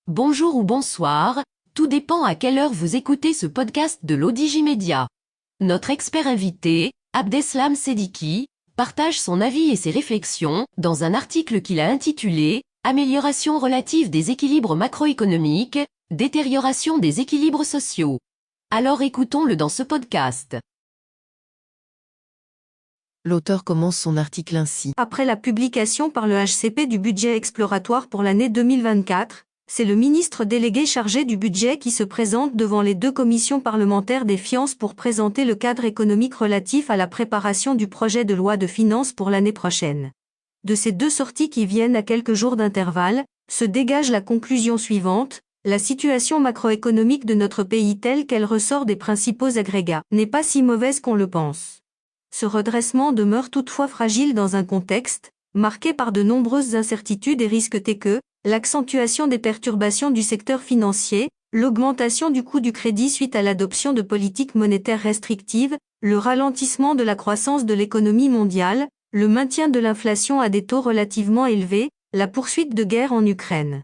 Bonjour ou bonsoir, tout dépend à quelle heure vous écoutez ce podcast de l'Odigimédia. Notre expert invité, Abdeslam Sediki, partage son avis et ses réflexions dans un article qu'il a intitulé « Amélioration relative des équilibres macroéconomiques, détérioration des équilibres sociaux ». Alors écoutons-le dans ce podcast. L'auteur commence son article ainsi. Après la publication par le HCP du budget exploratoire pour l'année 2024, c'est le ministre délégué chargé du budget qui se présente devant les deux commissions parlementaires des finances pour présenter le cadre économique relatif à la préparation du projet de loi de finances pour l'année prochaine. De ces deux sorties qui viennent à quelques jours d'intervalle, se dégage la conclusion suivante: la situation macroéconomique de notre pays telle qu'elle ressort des principaux agrégats n'est pas si mauvaise qu'on le pense. Ce redressement demeure toutefois fragile dans un contexte marqué par de nombreuses incertitudes et risques tels que l'accentuation des perturbations du secteur financier, l'augmentation du coût du crédit suite à l'adoption de politiques monétaires restrictives, le ralentissement de la croissance de l'économie mondiale, le maintien de l'inflation à des taux relativement élevés, la poursuite de guerre en Ukraine.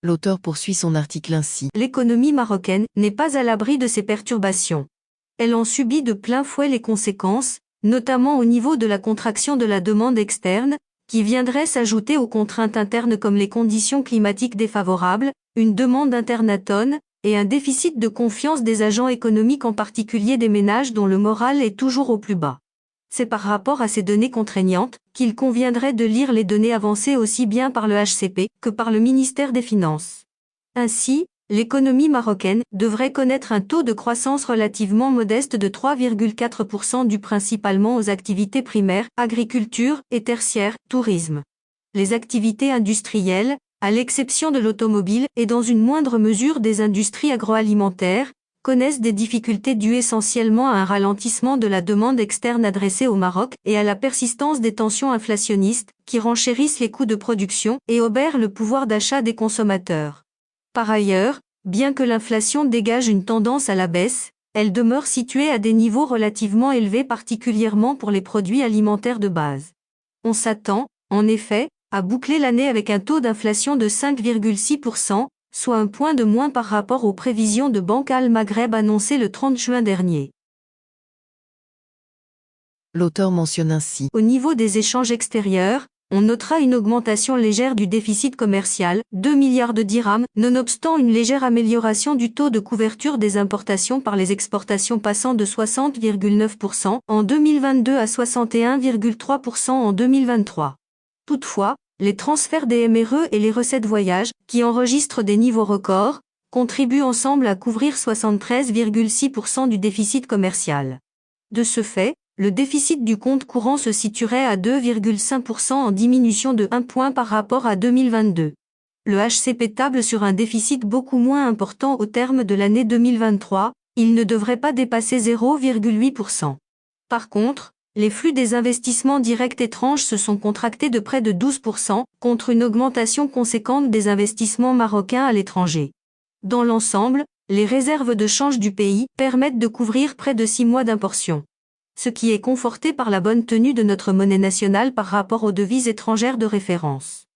L'auteur poursuit son article ainsi. L'économie marocaine n'est pas à l'abri de ces perturbations. Elle en subit de plein fouet les conséquences, notamment au niveau de la contraction de la demande externe, qui viendrait s'ajouter aux contraintes internes comme les conditions climatiques défavorables, une demande interne atone, et un déficit de confiance des agents économiques, en particulier des ménages dont le moral est toujours au plus bas. C'est par rapport à ces données contraignantes qu'il conviendrait de lire les données avancées aussi bien par le HCP que par le ministère des Finances. Ainsi, l'économie marocaine devrait connaître un taux de croissance relativement modeste de 3,4% dû principalement aux activités primaires, agriculture, et tertiaires, tourisme. Les activités industrielles, à l'exception de l'automobile et dans une moindre mesure des industries agroalimentaires, connaissent des difficultés dues essentiellement à un ralentissement de la demande externe adressée au Maroc et à la persistance des tensions inflationnistes qui renchérissent les coûts de production et obèrent le pouvoir d'achat des consommateurs. Par ailleurs, bien que l'inflation dégage une tendance à la baisse, elle demeure située à des niveaux relativement élevés, particulièrement pour les produits alimentaires de base. On s'attend, en effet, à boucler l'année avec un taux d'inflation de 5,6%, soit un point de moins par rapport aux prévisions de Banque Al Maghreb annoncées le 30 juin dernier. L'auteur mentionne ainsi. Au niveau des échanges extérieurs, on notera une augmentation légère du déficit commercial, 2 milliards de dirhams, nonobstant une légère amélioration du taux de couverture des importations par les exportations passant de 60,9% en 2022 à 61,3% en 2023. Toutefois, les transferts des MRE et les recettes voyage, qui enregistrent des niveaux records, contribuent ensemble à couvrir 73,6% du déficit commercial. De ce fait, le déficit du compte courant se situerait à 2,5% en diminution de 1 point par rapport à 2022. Le HCP table sur un déficit beaucoup moins important au terme de l'année 2023, il ne devrait pas dépasser 0,8%. Par contre, les flux des investissements directs étranges se sont contractés de près de 12%, contre une augmentation conséquente des investissements marocains à l'étranger. Dans l'ensemble, les réserves de change du pays permettent de couvrir près de 6 mois d'importation, ce qui est conforté par la bonne tenue de notre monnaie nationale par rapport aux devises étrangères de référence.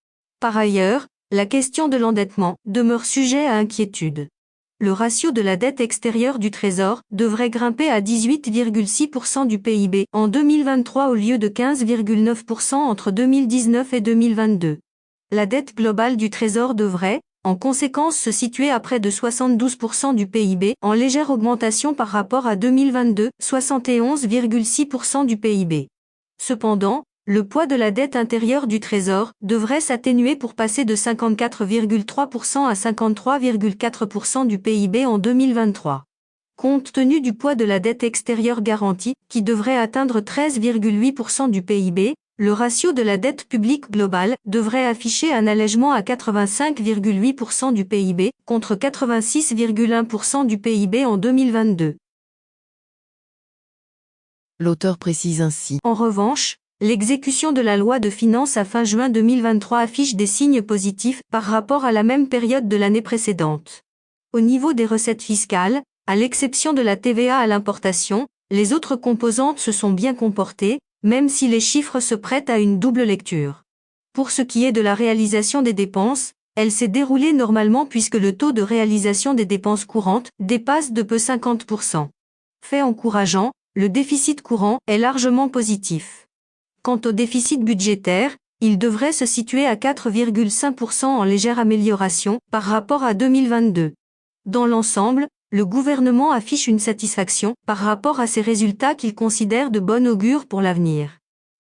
Par ailleurs, la question de l'endettement demeure sujet à inquiétude. Le ratio de la dette extérieure du Trésor devrait grimper à 18,6% du PIB en 2023 au lieu de 15,9% entre 2019 et 2022. La dette globale du Trésor devrait, en conséquence, se situer à près de 72% du PIB, en légère augmentation par rapport à 2022, 71,6% du PIB. Cependant, le poids de la dette intérieure du Trésor devrait s'atténuer pour passer de 54,3% à 53,4% du PIB en 2023. Compte tenu du poids de la dette extérieure garantie, qui devrait atteindre 13,8% du PIB, le ratio de la dette publique globale devrait afficher un allègement à 85,8% du PIB, contre 86,1% du PIB en 2022. L'auteur précise ainsi. En revanche, l'exécution de la loi de finances à fin juin 2023 affiche des signes positifs par rapport à la même période de l'année précédente. Au niveau des recettes fiscales, à l'exception de la TVA à l'importation, les autres composantes se sont bien comportées, même si les chiffres se prêtent à une double lecture. Pour ce qui est de la réalisation des dépenses, elle s'est déroulée normalement puisque le taux de réalisation des dépenses courantes dépasse de peu 50%. Fait encourageant, le déficit courant est largement positif. Quant au déficit budgétaire, il devrait se situer à 4,5% en légère amélioration par rapport à 2022. Dans l'ensemble, le gouvernement affiche une satisfaction par rapport à ces résultats qu'il considère de bon augure pour l'avenir.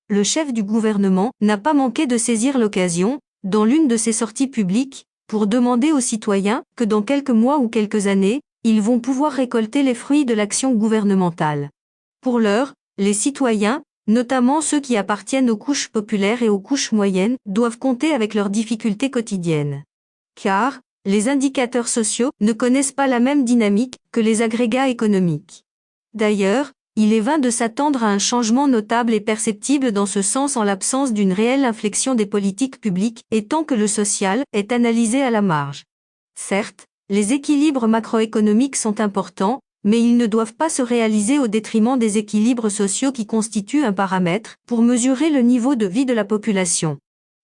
Le chef du gouvernement n'a pas manqué de saisir l'occasion, dans l'une de ses sorties publiques, pour demander aux citoyens que dans quelques mois ou quelques années, ils vont pouvoir récolter les fruits de l'action gouvernementale. Pour l'heure, les citoyens, notamment ceux qui appartiennent aux couches populaires et aux couches moyennes, doivent compter avec leurs difficultés quotidiennes. Car, les indicateurs sociaux ne connaissent pas la même dynamique que les agrégats économiques. D'ailleurs, il est vain de s'attendre à un changement notable et perceptible dans ce sens en l'absence d'une réelle inflexion des politiques publiques et tant que le social est analysé à la marge. Certes, les équilibres macroéconomiques sont importants, mais ils ne doivent pas se réaliser au détriment des équilibres sociaux qui constituent un paramètre pour mesurer le niveau de vie de la population.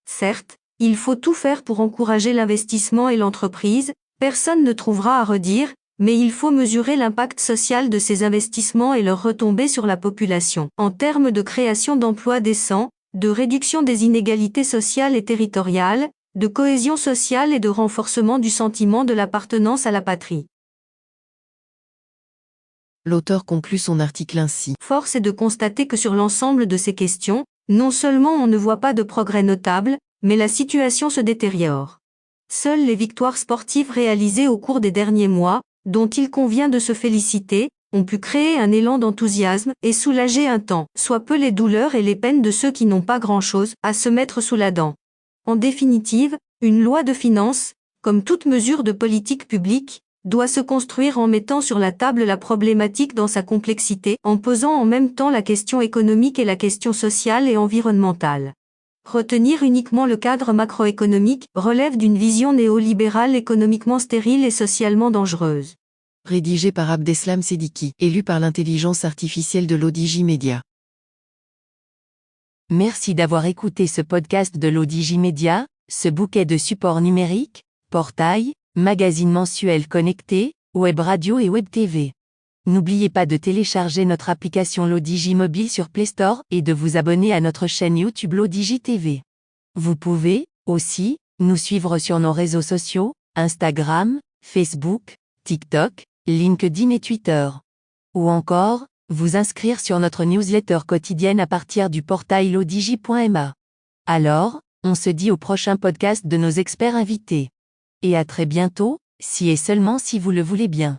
Certes, il faut tout faire pour encourager l'investissement et l'entreprise, personne ne trouvera à redire, mais il faut mesurer l'impact social de ces investissements et leurs retombées sur la population, en termes de création d'emplois décents, de réduction des inégalités sociales et territoriales, de cohésion sociale et de renforcement du sentiment de l'appartenance à la patrie. L'auteur conclut son article ainsi. Force est de constater que sur l'ensemble de ces questions, non seulement on ne voit pas de progrès notable, mais la situation se détériore. Seules les victoires sportives réalisées au cours des derniers mois, dont il convient de se féliciter, ont pu créer un élan d'enthousiasme et soulager un temps, soit peu les douleurs et les peines de ceux qui n'ont pas grand-chose à se mettre sous la dent. En définitive, une loi de finances, comme toute mesure de politique publique, doit se construire en mettant sur la table la problématique dans sa complexité, en posant en même temps la question économique et la question sociale et environnementale. Retenir uniquement le cadre macroéconomique relève d'une vision néolibérale économiquement stérile et socialement dangereuse. Rédigé par Abdeslam Sediki, élu par l'intelligence artificielle de l'ODigiMedia. Merci d'avoir écouté ce podcast de l'ODigiMedia, ce bouquet de supports numériques, portail, magazine mensuel connecté, web radio et web TV. N'oubliez pas de télécharger notre application l'Odigi Mobile sur Play Store et de vous abonner à notre chaîne YouTube l'Odigi TV. Vous pouvez, aussi, nous suivre sur nos réseaux sociaux, Instagram, Facebook, TikTok, LinkedIn et Twitter. Ou encore, vous inscrire sur notre newsletter quotidienne à partir du portail lodigi.ma. Alors, on se dit au prochain podcast de nos experts invités. Et à très bientôt, si et seulement si vous le voulez bien.